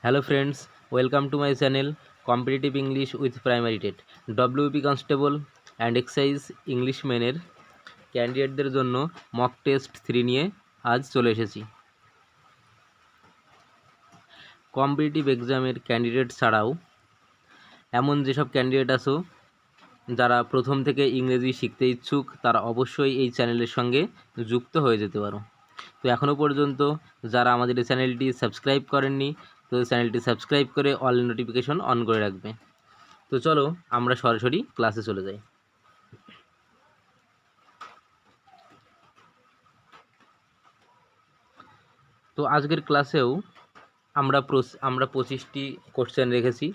Hello friends, welcome to my channel Competitive English with Primary TET WP Constable and Exercise English মেনের ক্যান্ডিডেটদের জন্য mock test 3 নিয়ে আজ চলে এসেছি। Competitive এক্সামের candidate ছাড়াও এমন যেসব ক্যান্ডিডেট আছো যারা প্রথম থেকে ইংরেজি শিখতে ইচ্ছুক তারা অবশ্যই এই চ্যানেলের সঙ্গে যুক্ত হয়ে যেতে পারো। তো এখনও পর্যন্ত যারা আমাদের এই চ্যানেলটি সাবস্ক্রাইব করেননি তো চ্যানেলটি সাবস্ক্রাইব করে অল নোটিফিকেশন অন করে রাখবে। তো চলো আমরা সরাসরি ক্লাসে চলে যাই। তো আজকের ক্লাসেও আমরা 25টি কোশ্চেন রেখেছি।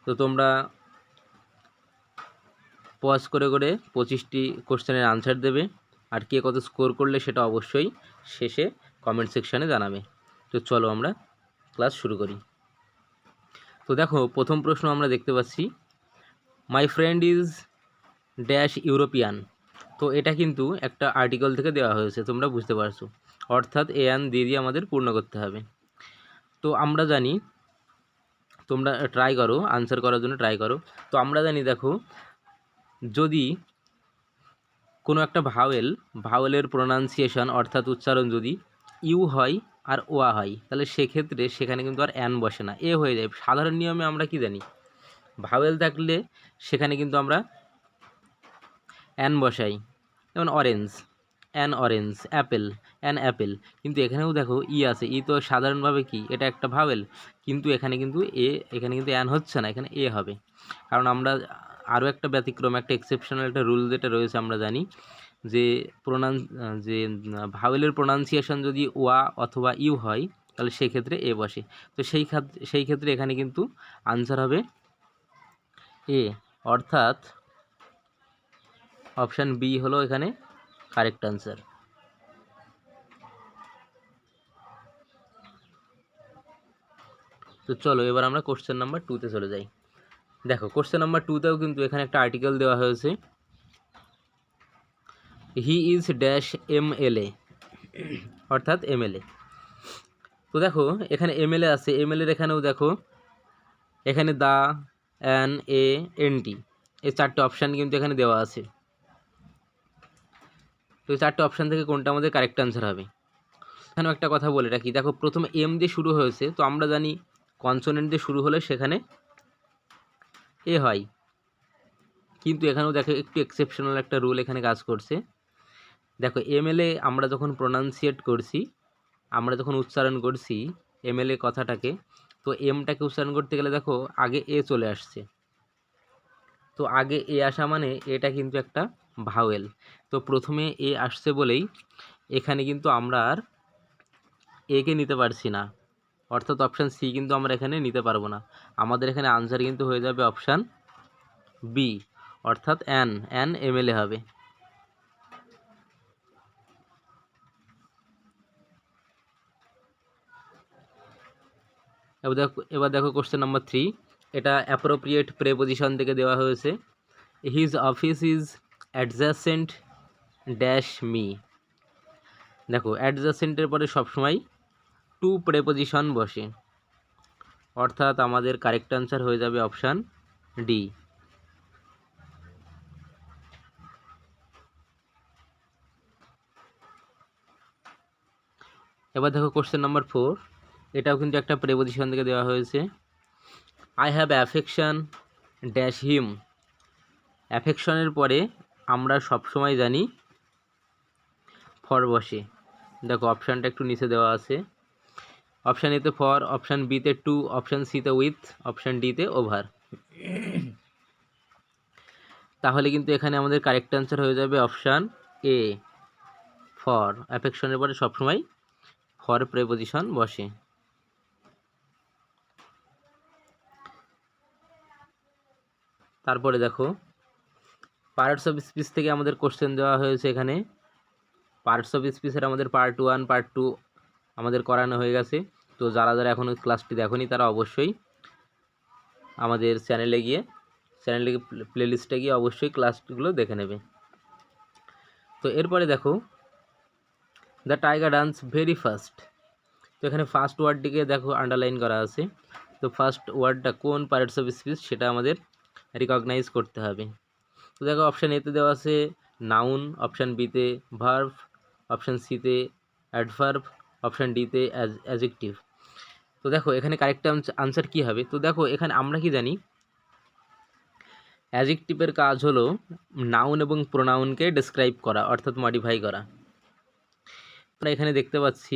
তো তোমরা পজ করে করে 25টি কোশ্চেনের আনসার দেবে, আর কে কত স্কোর করলে সেটা অবশ্যই শেষে কমেন্ট সেকশানে জানাবে। তো চলো আমরা ক্লাস শুরু করি। তো দেখো, প্রথম প্রশ্ন আমরা দেখতে পাচ্ছি, my friend is dash European. তো এটা কিন্তু একটা আর্টিকেল থেকে দেওয়া হয়েছে, তোমরা বুঝতে পারছো, অর্থাৎ এন দিয়ে আমাদের পূর্ণ করতে হবে। তো আমরা জানি, তোমরা ট্রাই করো আনসার করার জন্য ট্রাই করো। তো আমরা জানি, দেখো, যদি কোনো একটা ভাওয়েলের প্রোনাউন্সিয়েশন অর্থাৎ উচ্চারণ যদি ইউ হয় আর ওয়া হয়, তাহলে সেক্ষেত্রে সেখানে কিন্তু আর অ্যান বসে না, এ হয়ে যায়। সাধারণ নিয়মে আমরা কি জানি, ভাওয়েল থাকলে সেখানে কিন্তু আমরা অ্যান বসাই, যেমন orange, an orange, Apple, an Apple. কিন্তু এখানেও দেখো ই আছে, ই তো সাধারণভাবে কি এটা একটা ভাওয়েল, কিন্তু এখানে কিন্তু অ্যান হচ্ছে না, এখানে এ হবে। কারণ আমরা আরও একটা ব্যতিক্রম, একটা এক্সেপশনাল একটা রুল যেটা রয়েছে, আমরা জানি যে ভাওয়েলের প্রোনাউন্সিয়েশন যদি ওয়া অথবা ইউ হয় তাহলে সেই ক্ষেত্রে এ বসে। তো সেই ক্ষেত্রে এখানে কিন্তু আনসার হবে এ, অর্থাৎ অপশান বি হলো এখানে কারেক্ট আনসার। তো চলো এবার আমরা কোশ্চেন নাম্বার 2তে চলে যাই। দেখো, কোশ্চেন নাম্বার 2তেও কিন্তু এখানে একটা আর্টিকেল দেওয়া হয়েছে, হি ইজ ড্যাশ এমএলএ, অর্থাৎ এমএলএ। তো দেখো এখানে এমএলএ আছে, এমএলএর এখানেও দেখো এখানে দা, অ্যান, এ, এনটি, এই 4টে অপশান কিন্তু এখানে দেওয়া আছে। তো এই 4টে অপশান থেকে কোনটা আমাদের কারেক্ট আনসার হবে? এখানেও একটা কথা বলে রাখি, দেখো প্রথমে এম দিয়ে শুরু হয়েছে, তো আমরা জানি কনসোনেন্ট দিয়ে শুরু হলে সেখানে এ হয়, কিন্তু এখানেও দেখো একটু এক্সেপশনাল একটা রুল এখানে কাজ করছে। দেখো এমএলএ আমরা যখন প্রোনাউন্সিয়েট করছি, আমরা যখন উচ্চারণ করছি এমএলএ কথাটাকে, তো এমটাকে উচ্চারণ করতে গেলে দেখো আগে এ চলে আসছে। তো আগে এ আসা মানে এটা কিন্তু একটা ভাওয়েল। তো প্রথমে এ আসছে বলেই এখানে কিন্তু আমরা আর একে নিতে পারছি না, অর্থাৎ অপশান সি কিন্তু আমরা এখানে নিতে পারবো না। আমাদের এখানে আনসার কিন্তু হয়ে যাবে অপশান বি, অর্থাৎ অ্যান এমএলএ হবে। এবার দেখো কোশ্চেন নাম্বার 3, এটা অ্যাপ্রোপ্রিয়েট প্রেপোজিশন থেকে দেওয়া হয়েছে, his office is adjacent dash me. দেখো অ্যাডজাসেন্টের পরে সবসময় টু প্রেপোজিশন বসে, অর্থাৎ আমাদের কারেক্ট আনসার হয়ে যাবে অপশান ডি। এবার দেখো কোশ্চেন নাম্বার 4, এটাও কিন্তু একটা প্রেপোজিশন থেকে দেওয়া হয়েছে, I have affection dash him. অ্যাফেকশনের পরে আমরা সবসময় জানি ফর বসে। দেখো অপশানটা একটু নিচে দেওয়া আছে, অপশান এতে ফর, অপশান বিতে টু, অপশান সিতে উইথ, অপশান ডিতে ওভার। তাহলে কিন্তু এখানে আমাদের কারেক্ট অ্যান্সার হয়ে যাবে অপশান এ, ফর। অ্যাফেকশনের পরে সবসময় ফর প্রেপোজিশন বসে। তারপরে দেখো পার্টস অফ স্পিচ থেকে আমাদের কোশ্চেন দেওয়া হয়েছে। এখানে পার্টস অফ স্পিচের আমাদের পার্ট 1 পার্ট 2 আমাদের করানো হয়ে গেছে। তো যারা যারা এখনও ক্লাসটি দেখোনি তারা অবশ্যই আমাদের চ্যানেলে প্লেলিস্টে গিয়ে অবশ্যই ক্লাসগুলো দেখে নেবে। তো এরপরে দেখো, the tiger dance very fast. তো এখানে ফার্স্ট ওয়ার্ডটিকে দেখো আন্ডারলাইন করা আছে। তো ফার্স্ট ওয়ার্ডটা কোন পার্টস অফ স্পিচ সেটা আমাদের রিকগনাইজ করতে হবে। তো দেখো অপশান এতে দেওয়া আছে নাউন, অপশান বিতে ভার্ব, অপশান সিতে অ্যাডভার্ব, অপশান ডিতে অ্যাডজেক্টিভ। তো দেখো এখানে কারেক্ট আনসার কী হবে। তো দেখো এখানে আমরা কি জানি, অ্যাডজেক্টিভের কাজ হলো নাউন এবং প্রোনাউনকে ডেসক্রাইব করা অর্থাৎ মডিফাই করা। আমরা এখানে দেখতে পাচ্ছি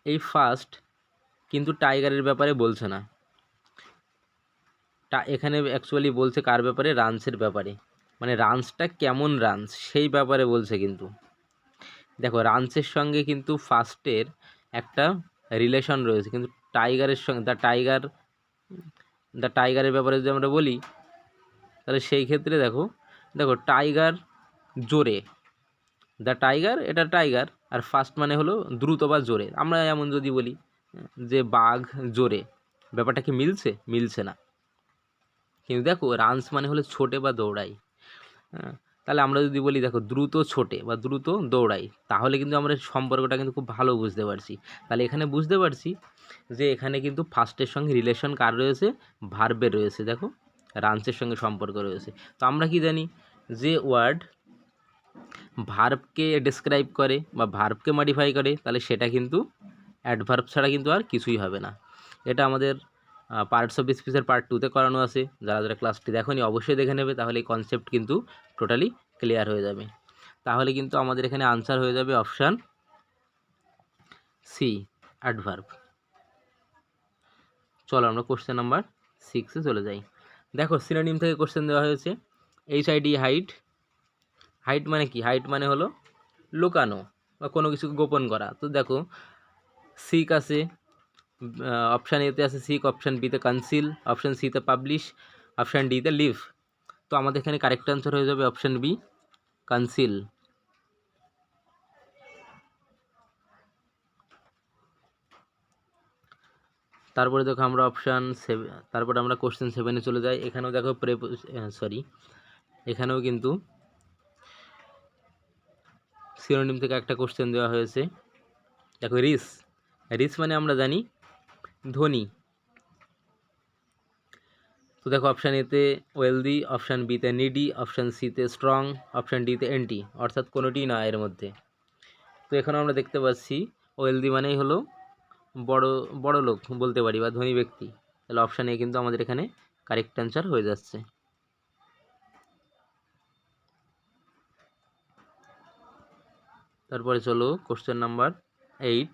এই ফার্স্ট কিন্তু টাইগারের ব্যাপারে বলছে না, এখানে অ্যাকচুয়ালি বলছে কার ব্যাপারে, রানসের ব্যাপারে, মানে রানসটা কেমন রানস সেই ব্যাপারে বলছে। কিন্তু দেখো রানসের সঙ্গে কিন্তু ফার্স্টের একটা রিলেশন রয়েছে, কিন্তু টাইগারের সঙ্গে দ্য টাইগারের ব্যাপারে যদি আমরা বলি তাহলে সেই ক্ষেত্রে দেখো টাইগার জোরে, দ্য টাইগার এটা টাইগার, আর ফার্স্ট মানে হলো দ্রুত বা জোরে। আমরা এমন যদি বলি যে বাঘ জোরে, ব্যাপারটা কি মিলছে না। কিন্তু দেখো রানস মানে হলো ছোটে বা দৌড়াই। তাহলে আমরা যদি বলি দেখো দ্রুত ছোটে বা দ্রুত দৌড়াই, তাহলে কিন্তু আমরা সম্পর্কটা কিন্তু খুব ভালো বুঝতে পারছি। তাহলে এখানে বুঝতে পারছি যে এখানে কিন্তু ফার্স্টের সঙ্গে রিলেশন কার রয়েছে, ভার্বের রয়েছে। দেখো রানসের সঙ্গে সম্পর্ক রয়েছে। তো আমরা কি জানি যে ওয়ার্ড ভার্বকে ডেসক্রাইব করে বা ভার্বকে মডিফাই করে তাহলে সেটা কিন্তু অ্যাডভার্ব ছাড়া কিন্তু আর কিছুই হবে না। এটা আমাদের পার্টস অফ স্পিচের পার্ট 2তে করানো আছে। যারা যারা ক্লাসটি দেখোনি অবশ্যই দেখে নেবে, তাহলে এই কনসেপ্ট কিন্তু টোটালি ক্লিয়ার হয়ে যাবে। তাহলে কিন্তু আমাদের এখানে আনসার হয়ে যাবে অপশান সি, অ্যাডভার্ব। চলো আমরা কোশ্চেন নাম্বার 6-এ চলে যাই। দেখো সিনোনিম থেকে কোশ্চেন দেওয়া হয়েছে। HID হাইট, হাইট মানে কি, হাইট মানে হলো লুকানো বা কোনো কিছুকে গোপন করা। তো দেখো সিক আছে, অপশান এতে আছে সিক, অপশান বিতে কনসিল, অপশান সিতে পাবলিশ, অপশান ডিতে লিভ। তো আমাদের এখানে কারেক্ট আনসার হয়ে যাবে অপশান বি, কনসিল। তারপরে দেখো আমরা তারপরে আমরা কোশ্চেন 7-এ চলে যাই। এখানেও দেখো এখানেও কিন্তু সিনোনিম থেকে একটা কোশ্চেন দেওয়া হয়েছে। দেখো রিচ মানে আমরা জানি ধনী। তো দেখো অপশান এতে ওয়েলদি, অপশান বিতে নিডি, অপশান সিতে স্ট্রং, অপশান ডিতে এন্টি, অর্থাৎ কোনোটিই না এর মধ্যে। তো এখানে আমরা দেখতে পাচ্ছি ওয়েলদি মানেই হলো বড় লোক বলতে পারি বা ধনী ব্যক্তি। তাহলে অপশান এ কিন্তু আমাদের এখানে কারেক্ট অ্যান্সার হয়ে যাচ্ছে। তারপরে চলো question number 8,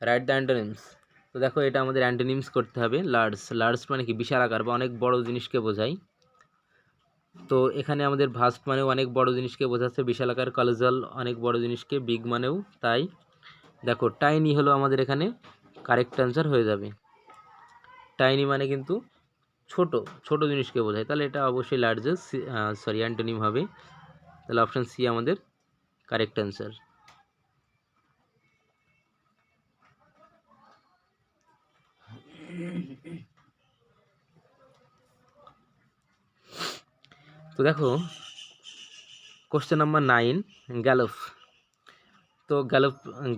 write the antonyms. তো দেখো এটা আমাদের অ্যান্টোনিমস করতে হবে। লার্জ মানে কি, বিশাল আকার বা অনেক বড় জিনিসকে বোঝায়। তো এখানে আমাদের ভাস্ট মানেও অনেক বড় জিনিসকে বোঝাচ্ছে, বিশাল আকার। কলোজাল অনেক বড় জিনিসকে, বিগ মানেও তাই। দেখো টাইনি হলো আমাদের এখানে কারেক্ট অ্যান্সার হয়ে যাবে। টাইনি মানে কিন্তু ছোট জিনিসকে বোঝায়, তাহলে এটা অবশ্যই অ্যান্টোনিম হবে। তাহলে অপশান সি আমাদের কারেক্ট অ্যান্সার। তো দেখো কোশ্চেন নাম্বার 9, গ্যালপ। তো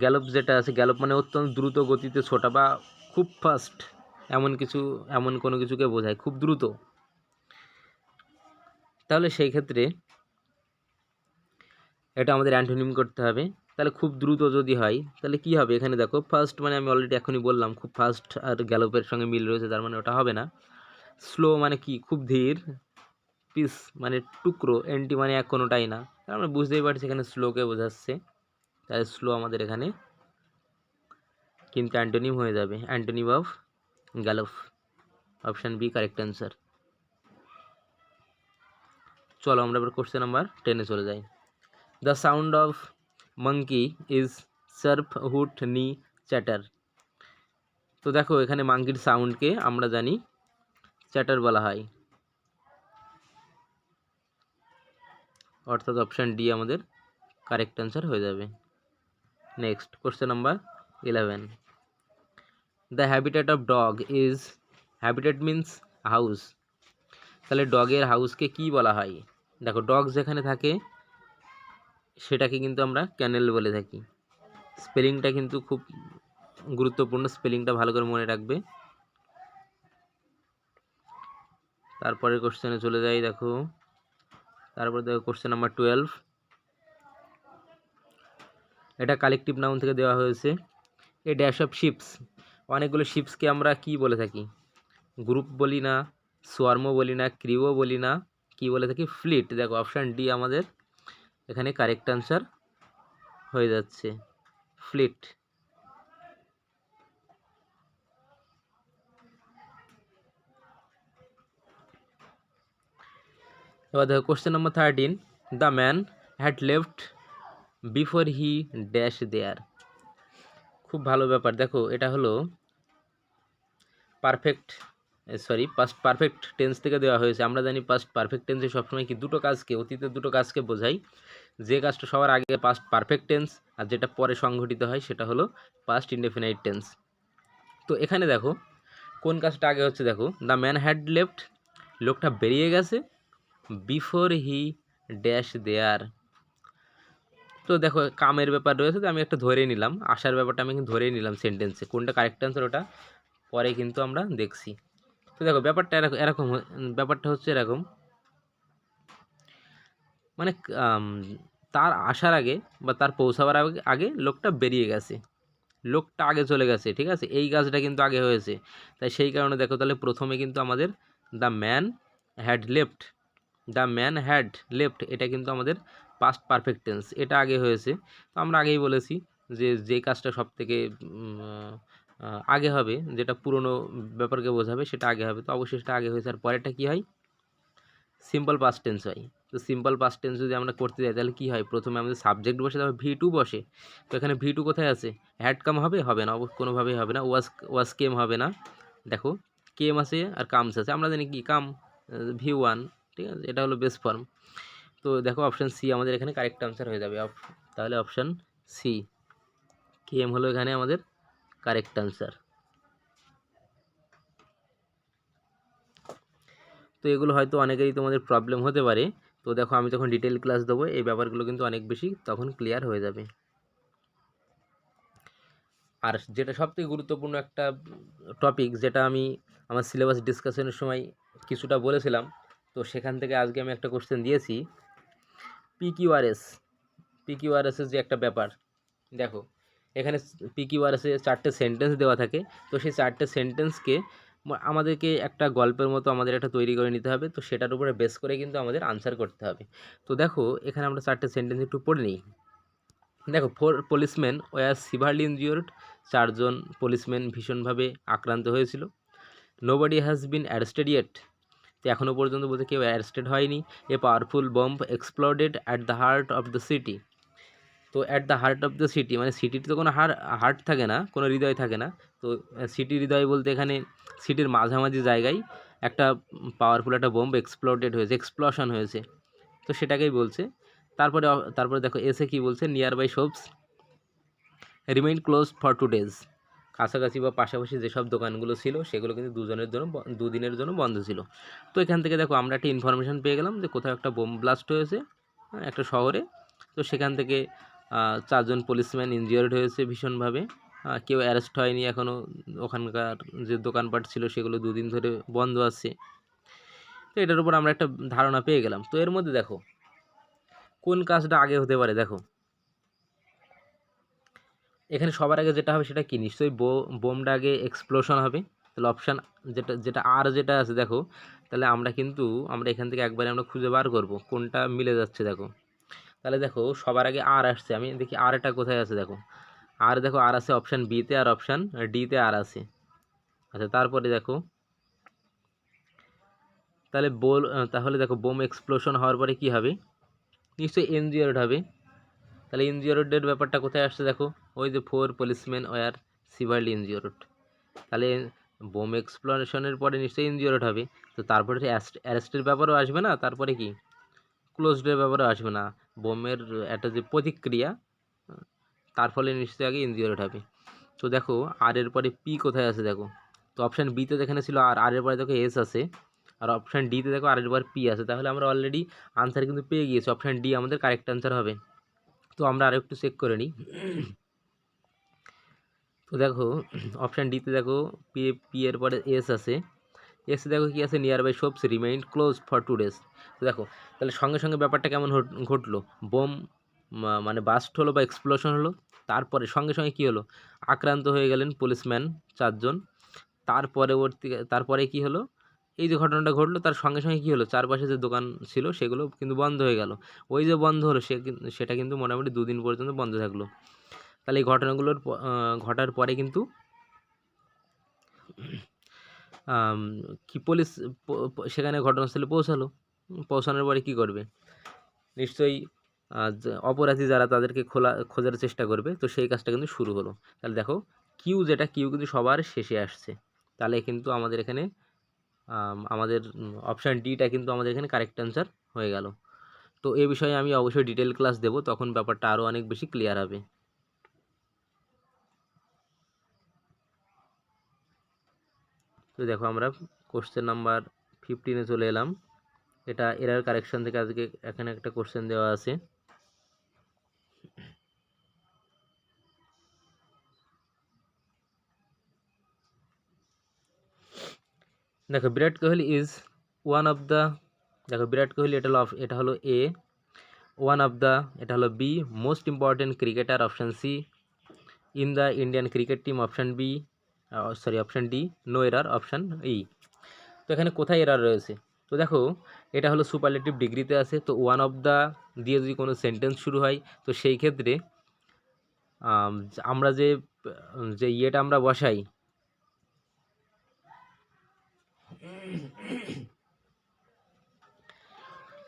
গ্যালপ যেটা আছে, গ্যালপ মানে অত্যন্ত দ্রুত গতিতে ছোটা বা খুব ফাস্ট, এমন কোনো কিছুকে বোঝায় খুব দ্রুত। তাহলে সেই ক্ষেত্রে এটা আমাদের অ্যান্টোনিম করতে হবে। তাহলে খুব দ্রুত যদি হয় তাহলে কি হবে, এখানে দেখো ফাস্ট মানে আমি অলরেডি এখনই বললাম খুব ফাস্ট, আর গ্যালপের সঙ্গে মিল রয়েছে, তার মানে ওটা হবে না। স্লো মানে কি, খুব ধীর। পিস মানে টুকরো, এন্টি মানে এক কোনোটাই না। আমরা বুঝতেই পারছি এখানে স্লোকে বোঝাচ্ছে, তাই স্লো আমাদের এখানে কিন্তু অ্যান্টোনিম হয়ে যাবে, antonym of gallop. Option B correct answer. চলো আমরা এবার কোশ্চেন নাম্বার 10-এ চলে যাই। The sound of monkey is surf hoot knee chatter. তো দেখো এখানে মাঙ্কির সাউন্ডকে আমরা জানি চ্যাটার বলা হয়, অর্থাৎ অপশান ডি আমাদের কারেক্ট অ্যান্সার হয়ে যাবে। Next question number 11, the habitat of dog is, habitat means house. তাহলে ডগের হাউসকে কি বলা হয়। দেখো ডগ যেখানে থাকে সেটাকে কিন্তু আমরা ক্যানেল বলে থাকি। স্পেলিংটা কিন্তু খুব গুরুত্বপূর্ণ, স্পেলিংটা ভালো করে মনে রাখবে। তারপরে কোশ্চেনে চলে যাই। দেখো তারপরে দেখো কোশ্চেন নাম্বার 12, এটা কালেকটিভ নাউন থেকে দেওয়া হয়েছে। এ ড্যাশ অফ শিপস, অনেকগুলো শিপসকে আমরা কি বলে থাকি? গ্রুপ বলি না, সোয়ার্ম বলি না, ক্রিও বলি না, কি বলে থাকি? ফ্লিট। দেখো অপশান ডি আমাদের এখানে কারেক্ট আনসার হয়ে যাচ্ছে, ফ্লিট। এবার দেখো question number 13, the man had left before he dash there. খুব ভালো ব্যাপার। দেখো এটা হলো পারফেক্ট, পাস্ট পারফেক্ট টেন্স থেকে দেওয়া হয়েছে। আমরা জানি পাস্ট পারফেক্ট টেন্সে সবসময় কি দুটো কাজকে, অতীতের দুটো কাজকে বোঝাই। যে কাজটা সবার আগে পাস্ট পারফেক্ট টেন্স, আর যেটা পরে সংঘটিত হয় সেটা হলো পাস্ট ইনডেফিনাইট টেন্স। তো এখানে দেখো কোন কাজটা আগে হচ্ছে, দেখো দ্য ম্যান হ্যাড লেফট, লোকটা বেরিয়ে গেছে, বিফোর হি ড্যাশ দেয়ার। তো দেখো কামের ব্যাপার রয়েছে, তো আমি একটা ধরেই নিলাম, আসার ব্যাপারটা আমি কিন্তু ধরেই নিলাম সেন্টেন্সে। কোনটা কারেক্ট অ্যান্সার ওটা পরে কিন্তু আমরা দেখছি। তো দেখো ব্যাপারটা এরকম ব্যাপারটা হচ্ছে এরকম, মানে তার আসার আগে বা তার পৌঁছাবার আগে লোকটা বেরিয়ে গেছে, লোকটা আগে চলে গেছে, ঠিক আছে, এই কাজটা কিন্তু আগে হয়েছে। তাই সেই কারণে দেখো তাহলে প্রথমে কিন্তু আমাদের the man had left, the man had left এটা কিন্তু আমাদের পাস্ট পারফেক্ট টেন্স, এটা আগে হয়েছে। তো আমরা আগেই বলেছি যে যে কাজটা সব থেকে আগে হবে, যেটা পুরনো ব্যাপারকে বোঝাবে সেটা আগে হবে, তো অবশ্যই সেটা আগে হয়েছে। আর পরেরটা কী হয়? সিম্পল পাস্ট টেন্স হয়। তো সিম্পল পাস্ট টেন্স যদি আমরা করতে যাই তাহলে কী হয়? প্রথমে আমাদের সাবজেক্ট বসে, তারপর V2 বসে। তো এখানে V2 কোথায় আছে? হ্যাড কাম হবে? হবে না, কোনোভাবেই হবে না। ওয়াজ কেম হবে না। দেখো কেম আছে আর কামস আছে, আমরা জানি কি কাম V1, ঠিক আছে, এটা হলো বেস ফর্ম। তো দেখো অপশান সি আমাদের এখানে কারেক্ট আনসার হয়ে যাবে। তাহলে অপশান সি, কেম হলো এখানে আমাদের কারেক্ট আনসার। তো এগুলো হয়তো অনেকেরই তোমাদের প্রবলেম হতে পারে। তো দেখো আমি যখন ডিটেল ক্লাস দেবো এই ব্যাপারগুলো কিন্তু অনেক বেশি তখন ক্লিয়ার হয়ে যাবে। আর যেটা সবথেকে গুরুত্বপূর্ণ একটা টপিক, যেটা আমি আমার সিলেবাস ডিসকাশনের সময় কিছুটা বলেছিলাম, তো সেখান থেকে আজকে আমি একটা কোশ্চেন দিয়েছি, পিকিউআরএসের যে একটা ব্যাপার। দেখো এখানে পিকিউআরএসে 4টে সেন্টেন্স দেওয়া থাকে। তো সেই 4টে সেন্টেন্সকে আমাদেরকে একটা গল্পের মতো আমাদের একটা তৈরি করে নিতে হবে। তো সেটার উপরে বেস করে কিন্তু আমাদের আনসার করতে হবে। তো দেখো এখানে আমরা 4টে সেন্টেন্স একটু পড়ে নিই। দেখো 4 পুলিশম্যান ওয়ার সিভারলি ইনজিওর্ড, 4জন পুলিশম্যান ভীষণভাবে আক্রান্ত হয়েছিল। Nobody has been arrested yet, তো এখনও পর্যন্ত বলতে কেউ অ্যারেস্টেড হয়নি। A powerful bomb exploded at the heart of the city, তো at the heart of the city মানে সিটিতে তো কোনো হার্ট থাকে না, কোনো হৃদয় থাকে না। তো সিটির হৃদয় বলতে এখানে সিটির মাঝামাঝি জায়গায় একটা পাওয়ারফুল একটা বোম্ব এক্সপ্লোডেড হয়েছে, এক্সপ্লোশন হয়েছে, তো সেটাকেই বলছে। তারপরে দেখো এসে কি বলছে, nearby shops remain close for 2 days, কাছাকাছি বা পাশাপাশি যেসব দোকানগুলো ছিল সেগুলো কিন্তু দুদিনের জন্য বন্ধ ছিল। তো এখান থেকে দেখো আমরা একটা ইনফরমেশান পেয়ে গেলাম যে কোথাও একটা বোম ব্লাস্ট হয়েছে একটা শহরে। তো সেখান থেকে 4জন পুলিশম্যান ইনজিওর্ড হয়েছে ভীষণভাবে, কেউ অ্যারেস্ট হয়নি এখনও। ওখানকার যে দোকানপাট ছিল সেগুলো 2 দিন ধরে বন্ধ আছে। তো এটার উপর আমরা একটা ধারণা পেয়ে গেলাম। তো এর মধ্যে দেখো কোন কাজটা আগে হতে পারে। দেখো এখানে সবার আগে যেটা হবে সেটা কি? নিশ্চয়ই বোমটা আগে এক্সপ্লোশন হবে। তাহলে অপশান যেটা আর যেটা আছে, দেখো তাহলে আমরা এখান থেকে একবারে আমরা খুঁজে বার করব কোনটা মিলে যাচ্ছে। দেখো তাহলে দেখো সবার আগে আর আসছে, আমি দেখি আর এটা কোথায় আছে। দেখো আর আছে অপশান বিতে আর অপশান ডিতে আর আছে। আচ্ছা তারপরে দেখো তাহলে দেখো বোম এক্সপ্লোশন হওয়ার পরে কি হবে? নিশ্চয়ই ইনজিওর্ড হবে। তাহলে ইনজিওর্ডের ব্যাপারটা কোথায় আসছে? দেখো ওই যে 4 পুলিশম্যান ওয়ার সিভিয়ারলি ইনজিওর্ড, তাহলে বোম এক্সপ্লোশনের পরে নিশ্চয়ই ইনজিওর্ড হবে। তো তারপরে অ্যারেস্টের ব্যাপারও আসবে না, তারপরে কি ক্লোজডের ব্যাপারও আসবে না। বোমের একটা যে প্রতিক্রিয়া, তার ফলে নিশ্চয়ই আগে ইনজিওর্ড হবে। তো দেখো আর এর পরে পি কোথায় আছে? দেখো তো অপশান বিতে যেখানে ছিল আর এর পরে দেখো এস আছে, আর অপশান ডিতে দেখো আর এর পর পি আছে। তাহলে আমরা অলরেডি আনসার কিন্তু পেয়ে গিয়েছি, অপশান ডি আমাদের কারেক্ট আনসার হবে। তো আমরা আরও একটু চেক করে নিই। তো দেখো অপশান ডিতে দেখো পি পি এর পরে এস আছে, এস দেখো কি আছে, nearby shops remain close for 2 days। তো দেখো তাহলে সঙ্গে সঙ্গে ব্যাপারটা কেমন ঘটলো, বোম মানে বাস্ট হলো বা এক্সপ্লোশন হলো, তারপরে সঙ্গে সঙ্গে কী হলো, আক্রান্ত হয়ে গেলেন পুলিশম্যান 4 জন। তারপরে কি হলো, এই যে ঘটনাটা ঘটলো তার সঙ্গে সঙ্গে কী হলো, চারপাশে যে দোকান ছিল সেগুলো কিন্তু বন্ধ হয়ে গেল। ওই যে বন্ধ হলো সেটা কিন্তু মোটামুটি 2 দিন পর্যন্ত বন্ধ থাকলো। তাহলে এই ঘটনাগুলোর ঘটার পরে কিন্তু কি পুলিশ সেখানে ঘটনাস্থলে পৌঁছানোর পরে কি করবে, নিশ্চয়ই অপরাধী যারা তাদেরকে খোঁজার চেষ্টা করবে। তো সেই কাজটা কিন্তু শুরু হলো। তাহলে দেখো কিউ কিন্তু সবার শেষে আসছে। তাহলে কিন্তু আমাদের এখানে আমাদের অপশান ডিটা কিন্তু আমাদের এখানে কারেক্ট অ্যান্সার হয়ে গেল। তো এই বিষয়ে আমি অবশ্যই ডিটেল ক্লাস দেব, তখন ব্যাপারটা আরও অনেক বেশি ক্লিয়ার হবে। তো দেখো আমরা কোশ্চেন নাম্বার 15-এ চলে এলাম। এটা এরার কারেকশন থেকে আজকে এখানে একটা কোশ্চেন দেওয়া আছে। দেখো Virat Kohli is one of the, দেখো বিরাট কোহলি এটা হলো এ, ওয়ান অফ দ্য এটা হলো B, most important cricketer option C, in the Indian cricket team option B, option D, no error option E. তো এখানে কোথায় এরার রয়েছে, তো দেখো এটা হলো সুপারলেটিভ ডিগ্রিতে আছে। তো ওয়ান অফ দ্য দিয়ে যদি কোনো সেন্টেন্স শুরু হয়, তো সেই ক্ষেত্রে আমরা যে ইয়েটা আমরা বসাই,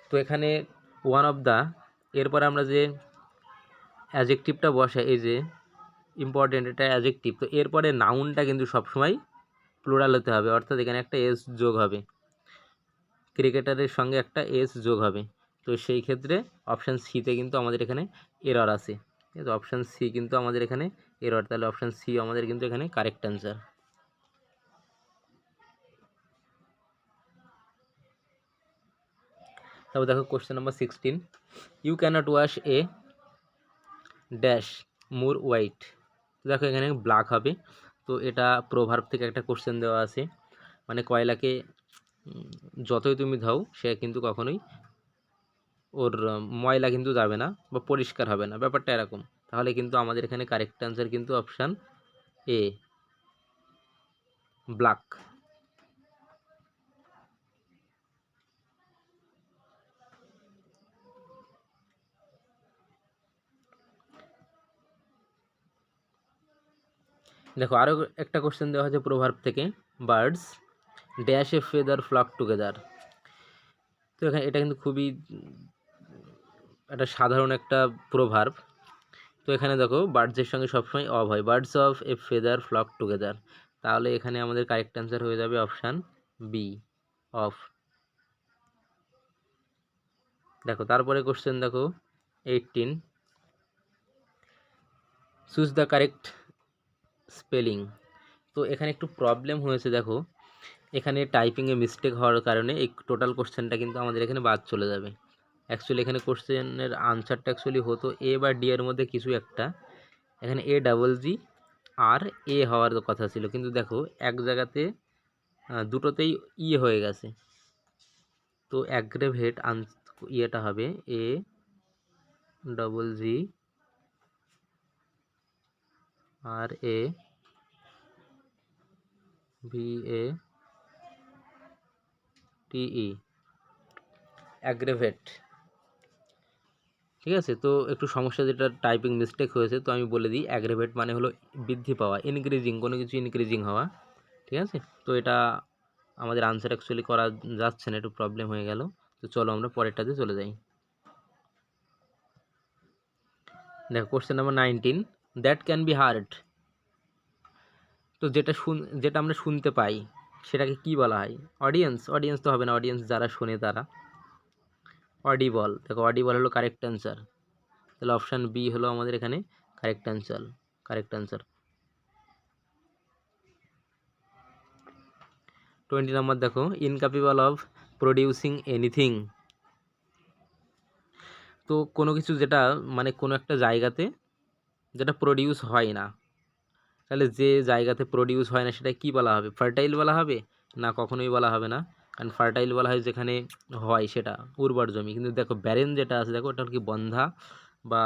তো এখানে ওয়ান অফ দ্য এরপরে আমরা যে অ্যাজেক্টিভটা বসাই, এই যে ইম্পর্টেন্ট এটা অ্যাজেক্টিভ, তো এরপরে নাউনটা কিন্তু সবসময় প্লুরাল হতে হবে, অর্থাৎ এখানে একটা এস যোগ হবে, ক্রিকেটারের সঙ্গে একটা এস যোগ হবে। তো সেই ক্ষেত্রে অপশান সিতে কিন্তু আমাদের এখানে এরর আছে, ঠিক আছে, অপশান সি কিন্তু আমাদের এখানে এরর, তাহলে অপশান সি আমাদের কিন্তু এখানে কারেক্ট অ্যান্সার। তারপর দেখো question number 16, you cannot wash a dash more white. দেখো এখানে ব্ল্যাক হবে। তো এটা প্রোভার্ব থেকে একটা কোশ্চেন দেওয়া আছে, মানে কয়লাকে যতই তুমি ধাও সে কিন্তু কখনোই ওর ময়লা কিন্তু যাবে না বা পরিষ্কার হবে না, ব্যাপারটা এরকম। তাহলে কিন্তু আমাদের এখানে কারেক্ট অ্যান্সার কিন্তু অপশান এ, ব্ল্যাক। দেখো আরও একটা কোশ্চেন দেওয়া হয়েছে প্রোভার্ব থেকে, birds dash a feather flock together. তো এখানে এটা কিন্তু খুবই একটা সাধারণ একটা প্রোভার্ব। তো এখানে দেখো বার্ডসের সঙ্গে সবসময় অফ হয়, birds of a feather flock together. তাহলে এখানে আমাদের কারেক্ট অ্যান্সার হয়ে যাবে অপশান বি, অফ। দেখো তারপরে কোশ্চেন দেখো 18, চুজ দ্য কারেক্ট স্পেলিং। তো এখানে একটু প্রবলেম হয়েছে, দেখো এখানে টাইপিংয়ে মিস্টেক হওয়ার কারণে এই টোটাল কোশ্চেনটা কিন্তু আমাদের এখানে বাদ চলে যাবে। অ্যাকচুয়ালি এখানে কোশ্চেনের আনসারটা অ্যাকচুয়ালি হতো এ বা ডি এর মধ্যে কিছু একটা, এখানে AGG আর এ হওয়ার কথা ছিল, কিন্তু দেখো এক জায়গাতে দুটোতেই ই হয়ে গেছে। তো অ্যাগ্রেভেট ইয়েটা হবে AGG আর AVATE, অ্যাগ্রেভেট, ঠিক আছে। তো একটু সমস্যা যেটা টাইপিং মিস্টেক হয়েছে, তো আমি বলে দিই অ্যাগ্রেভেট মানে হলো বৃদ্ধি পাওয়া, ইনক্রিজিং, কোনো কিছু ইনক্রিজিং হওয়া, ঠিক আছে। তো এটা আমাদের আনসার অ্যাকচুয়ালি করা যাচ্ছে না, একটু প্রবলেম হয়ে গেল। তো চলো আমরা পরেরটাতে চলে যাই। দেখো question number 19, that can be hard. তো যেটা আমরা শুনতে পাই সেটাকে কি বলা হয়, অডিয়েন্স তো হবে না, অডিয়েন্স যারা শোনে তারা, অডিবল। দেখো অডিবল হলো কারেক্ট অ্যান্সার, তাহলে অপশান বি হলো আমাদের এখানে কারেক্ট অ্যান্সার। 20 নম্বর দেখো, ইনক্যাপেবল অফ প্রডিউসিং এনিথিং। তো কোনো কিছু যেটা মানে কোনো একটা জায়গাতে যেটা প্রডিউস হয় না, তাহলে যে জায়গাতে প্রডিউস হয় না সেটা কি বলা হবে? ফার্টাইল বলা হবে? না, কখনোই বলা হবে না। কারণ ফার্টাইল বলা হয় যেখানে হয় সেটা উর্বর জমি, কিন্তু দেখো ব্যারেন যেটা আছে দেখো ওটা কি বন্ধা বা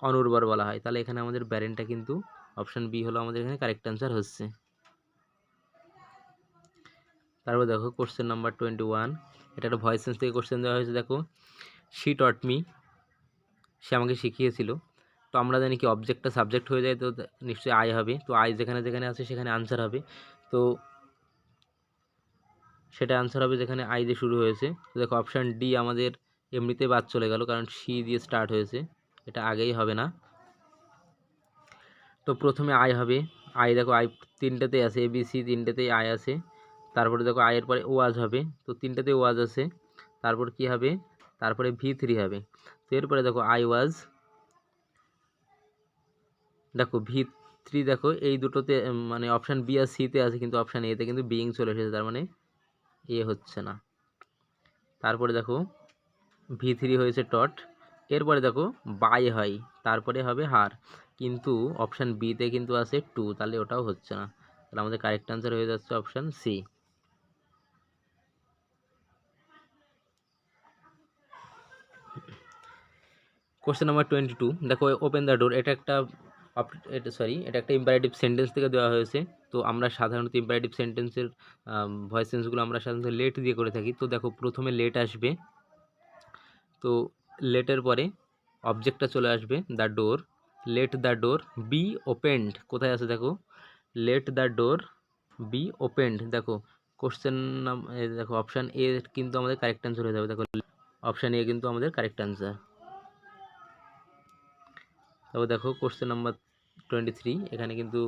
অনুর্বর বলা হয়। তাহলে এখানে আমাদের ব্যারেনটা কিন্তু অপশান বি হলো আমাদের এখানে কারেক্ট অ্যান্সার হচ্ছে। তারপর দেখো কোশ্চেন নাম্বার 21, এটা একটা ভয়েস সেন্স থেকে কোশ্চেন দেওয়া হয়েছে। দেখো, শি টট মি, সে আমাকে শিখিয়েছিল। তো আমরা জানি কি অবজেক্টটা সাবজেক্ট হয়ে যায় তো নিশ্চয়ই আই হবে। তো আই যেখানে যেখানে আছে সেখানে আনসার হবে। তো সেটা আনসার হবে যেখানে আই দিয়ে শুরু হয়েছে। তো দেখো অপশান ডি আমাদের এমনিতে বাদ চলে গেল, কারণ সি দিয়ে স্টার্ট হয়েছে, এটা আগেই হবে না। তো প্রথমে আই হবে। আই দেখো আই তিনটাতেই আছে, এ বি সি তিনটাতেই আই আছে। তারপরে দেখো আয়ের পরে ওয়াজ হবে, তো তিনটাতে ওয়াজ আছে। তারপর কি হবে? তারপরে V3 হবে। তো এরপরে দেখো আই ওয়াজ, দেখো V3 দেখো এই দুটোতে মানে অপশান বি আর সিতে আছে, কিন্তু অপশান এতে কিন্তু বিইং চলে এসেছে, তার মানে এ হচ্ছে না। তারপরে দেখো V3 হয়েছে টট, এরপরে দেখো বাই হয়, তারপরে হবে হার, কিন্তু অপশান বিতে কিন্তু আছে টু, তাহলে ওটাও হচ্ছে না। তাহলে আমাদের কারেক্ট আনসার হয়ে যাচ্ছে অপশান সি। কোশ্চেন নাম্বার 22, দেখো ওপেন দ্য ডোর, এটা একটা ইম্পারেটিভ সেন্টেন্স থেকে দেওয়া হয়েছে। তো আমরা সাধারণত ইম্পারেটিভ সেন্টেন্সের ভয়েস সেন্সগুলো আমরা সাধারণত লেট দিয়ে করে থাকি। তো দেখো প্রথমে লেট আসবে, তো লেটের পরে অবজেক্টটা চলে আসবে the door, let the door be opened, কোথায় আছে দেখো, let the door be opened. দেখো কোশ্চেন দেখো অপশান এ কিন্তু আমাদের কারেক্ট অ্যান্সার হয়ে যাবে। দেখো অপশান এ কিন্তু আমাদের কারেক্ট অ্যান্সার। তারপর দেখো কোশ্চেন নাম্বার 23, এখানে কিন্তু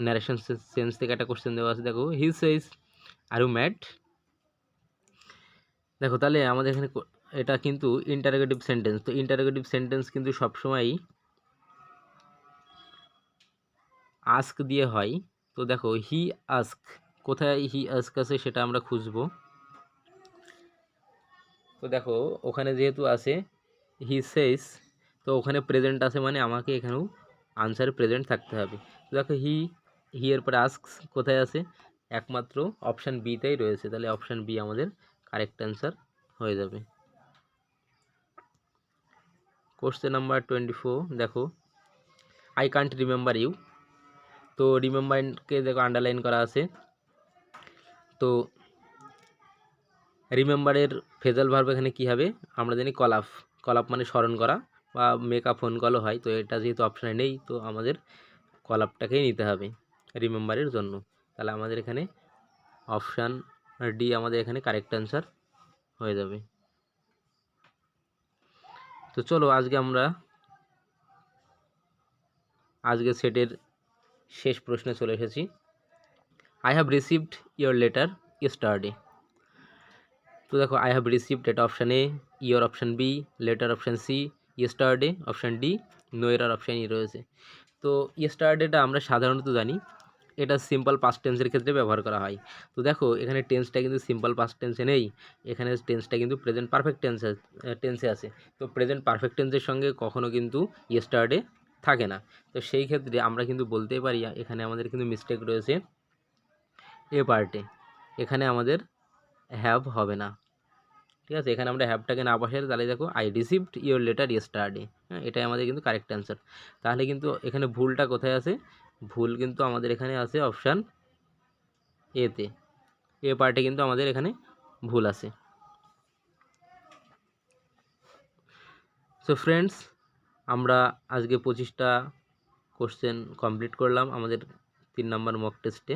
ন্যারেশন সেন্স থেকে একটা কোশ্চেন দেওয়া আছে। দেখো হি সেজ আর ইউ ম্যাড। দেখো তাহলে আমাদের এখানে এটা কিন্তু ইন্টারোগেটিভ সেন্টেন্স। তো ইন্টারোগেটিভ সেন্টেন্স কিন্তু সবসময়ই আস্ক দিয়ে হয়। তো দেখো হি আস্ক, কোথায় হি আস্ক আছে সেটা আমরা খুঁজবো। তো দেখো ওখানে যেহেতু আছে হি সেজ, তো ওখানে প্রেজেন্ট আছে, মানে আমাকে এখানেও আনসার প্রেজেন্ট থাকতে হবে। তো দেখো হি এর পরে আস্কস কোথায় আছে? একমাত্র অপশান বিতেই রয়েছে, তাহলে অপশান বি আমাদের কারেক্ট অ্যান্সার হয়ে যাবে। কোশ্চেন নাম্বার 24, দেখো আই কান্ট রিমেম্বার ইউ। তো রিমেম্বারকে দেখো আন্ডারলাইন করা আছে। তো রিমেম্বারের ফেজাল ভার্ব এখানে কী হবে? আমরা জানি কলাপ, কলাপ মানে স্মরণ করা বা মেক আ ফোন কলও হয়। তো এটা যেহেতু অপশানে নেই, তো আমাদের কলাপটাকেই নিতে হবে রিমেম্বারের জন্য। তাহলে আমাদের এখানে অপশান ডি আমাদের এখানে কারেক্ট অ্যান্সার হয়ে যাবে। তো চলো আজকে সেটের শেষ প্রশ্নে চলে এসেছি। I have received your letter yesterday. তো দেখো আই হ্যাভ রিসিভড এটা option A, your option B, letter option C, yesterday option D, no error option E রয়েছে। তো ইয়েস্টারডেটা আমরা সাধারণত জানি এটা সিম্পল পাস্ট টেন্সের ক্ষেত্রে ব্যবহার করা হয়। তো দেখো এখানে টেন্সটা কিন্তু সিম্পল পাস্ট টেন্সে নেই, এখানে টেন্সটা কিন্তু প্রেজেন্ট পারফেক্ট টেন্সে আছে। তো প্রেজেন্ট পারফেক্ট টেন্সের সঙ্গে কখনো কিন্তু ইয়েস্টারডে থাকে না। তো সেই ক্ষেত্রে আমরা কিন্তু বলতেই পারি এখানে আমাদের কিন্তু মিস্টেক রয়েছে এ পার্টে, এখানে আমাদের হ্যাভ হবে না। ঠিক আছে, এখানে আমরা হ্যাভটাকে না বসালে তাহলে দেখো I received your letter yesterday, হ্যাঁ এটাই আমাদের কিন্তু কারেক্ট অ্যান্সার। তাহলে কিন্তু এখানে ভুলটা কোথায় আছে? ভুল কিন্তু আমাদের এখানে আছে অপশান এতে, এ পার্টে কিন্তু আমাদের এখানে ভুল আছে। সো ফ্রেন্ডস, আমরা আজকে 25টা কোশ্চেন কমপ্লিট করলাম আমাদের 3 নম্বর মক টেস্টে।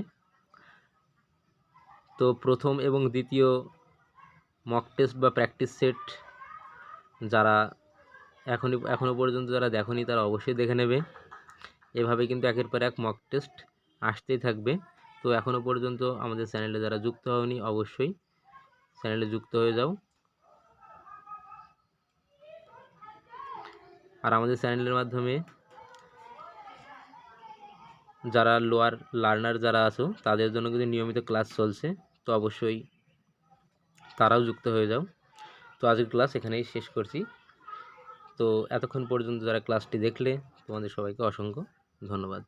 তো প্রথম এবং দ্বিতীয় মক টেস্ট বা প্র্যাকটিস সেট যারা এখনও পর্যন্ত যারা দেখোনি তারা অবশ্যই দেখে নেবে। এভাবে কিন্তু একের পর এক মক টেস্ট আসতেই থাকবে। তো এখনও পর্যন্ত আমাদের চ্যানেলে যারা যুক্ত হওনি অবশ্যই চ্যানেলে যুক্ত হয়ে যাও। আর আমাদের চ্যানেলের মাধ্যমে যারা লোয়ার লার্নার যারা আছো তাদের জন্য কিন্তু নিয়মিত ক্লাস চলছে, তো অবশ্যই তারাও যুক্ত হয়ে যাও। তো আজকের ক্লাস এখানেই শেষ করছি। তো এতক্ষণ পর্যন্ত যারা ক্লাসটি দেখলে তোমাদের সবাইকে অসংখ্য ধন্যবাদ।